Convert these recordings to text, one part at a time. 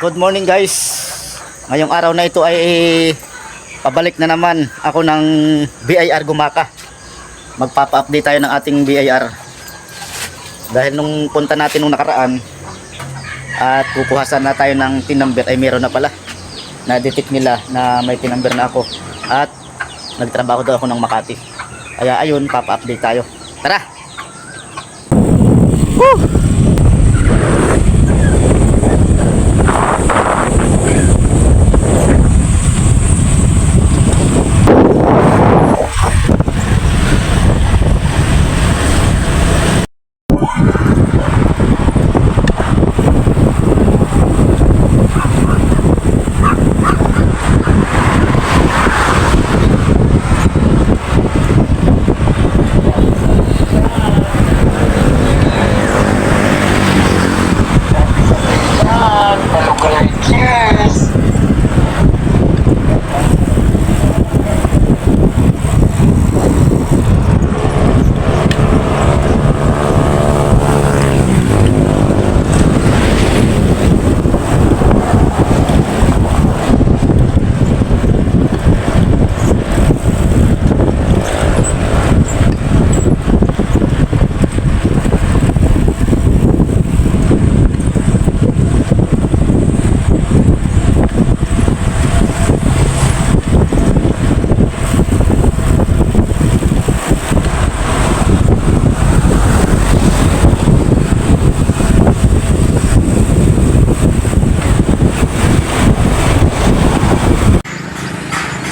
Good morning guys. Ngayong araw na ito ay pabalik na naman ako ng BIR Gumaka. Magpapa-update tayo ng ating BIR. Dahil nung punta natin nung nakaraan at kukuhasan na tayo ng TIN number ay meron na pala. Na-detect nila na may TIN number na ako. At nagtrabaho daw ako ng Makati. Kaya ayun, papa-update tayo. Tara! Woo!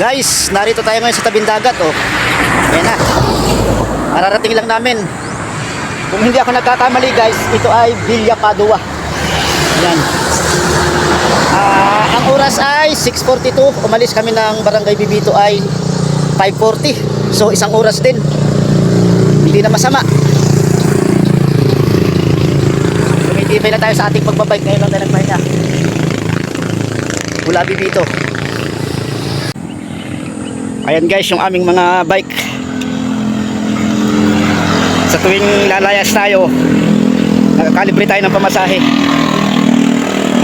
Guys, narito tayo ngayon sa tabing dagat, oh. Ayan na. Mararating lang namin. Kung hindi ako nagkakamali, guys, ito ay Villa Padua. Ayan. Ang oras ay 6:42. Umalis kami ng Barangay Bibito ay 5:40. So, isang oras din. Hindi na masama. Tumitibay na tayo sa ating pagbabike. Ngayon lang tayo nagpahinga. Mula Bibito. Ayan guys, yung aming mga bike. Sa tuwing lalayas tayo, nakakalibre tayo ng pamasahe.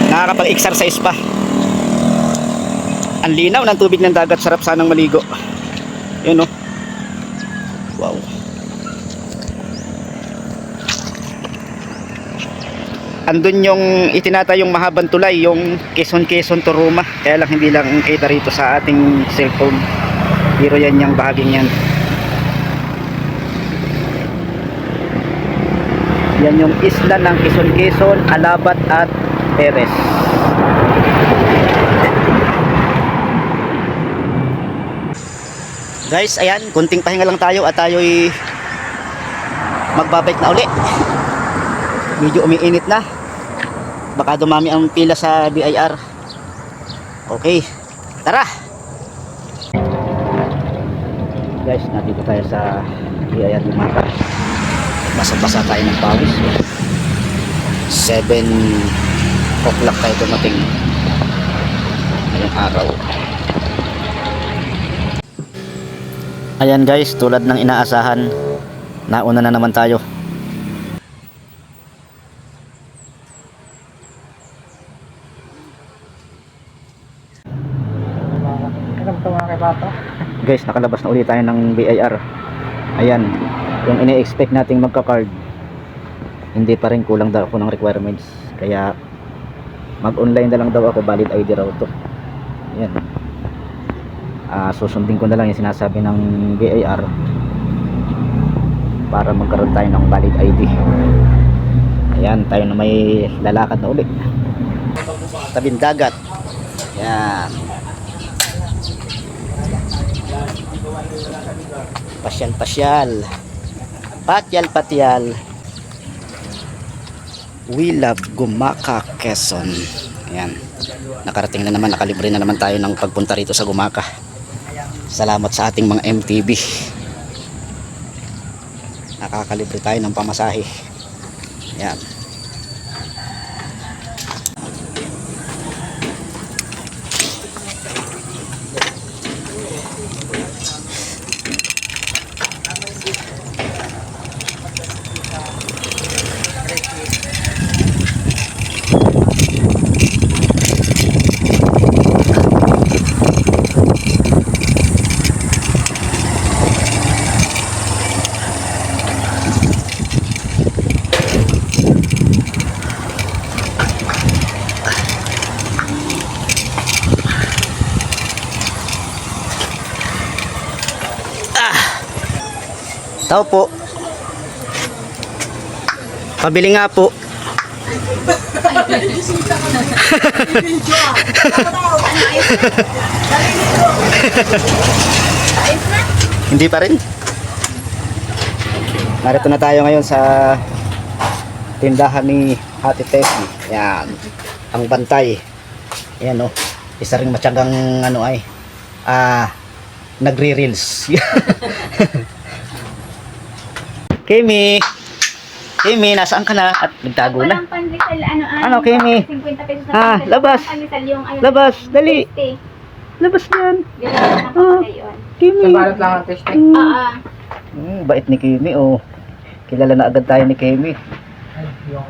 Nakakapag-exercise pa. Ang linaw ng tubig ng dagat, sarap sanang maligo. Yun, oh. Wow. Andun yung itinatayong mahabang tulay, yung Quezon to Roma. Kaya lang hindi lang kita rito sa ating cellphone. Pero yan yung bahaging yan. Yan yung isla ng Quezon, Alabat at Perez. Guys, ayan, kunting pahinga lang tayo at tayo'y magbabike na uli. Medyo umiinit na. Baka dumami ang pila sa BIR. Okay, tara! Guys, nandito tayo sa BIR Gumaka. Basa-basa tayo ng pawis. 7 o'clock tayo dumating ngayong araw. Ayan guys, tulad ng inaasahan, nauna na naman tayo. Guys, nakalabas na ulit tayo ng BIR. Ayan, yung ini-expect nating magka-card, hindi pa rin, kulang daw ako ng requirements. Kaya mag-online na lang daw ako, valid ID raw to. Ayan. Susundin ko na lang yung sinasabi ng BIR para magkaroon tayo ng valid ID. Ayan, tayo na may lalakad na ulit. Tabing dagat. Ayan. Pasyal-pasyal, patyal-patyal. We love Gumaka, Quezon. Ayan, nakarating na naman, nakalibre na naman tayo ng pagpunta rito sa Gumaka. Salamat sa ating mga MTB. Nakakalibre tayo ng pamasahe. Ayan. Tao po. Pabili nga po. Hindi pa rin. Narito na tayo ngayon sa tindahan ni Ate Tessie. Yan. Ang bantay. Yan oh. Isa ring matyagang ano ay nagre-reels. Kimi. Kimi, nasaan ka na? At nagtago na. Walang pandesal, Ano, Kimi? 50 pesos na Ah, pandesal. labas. Ang pandesal yung ayun. Labas, dali. 50. Labas yan. Yun ang napakalay yun. Kimi. Balot lang ang test. Oo. Bait ni Kimi oh. Kilala na agad tayo ni Kimi. Ay, yung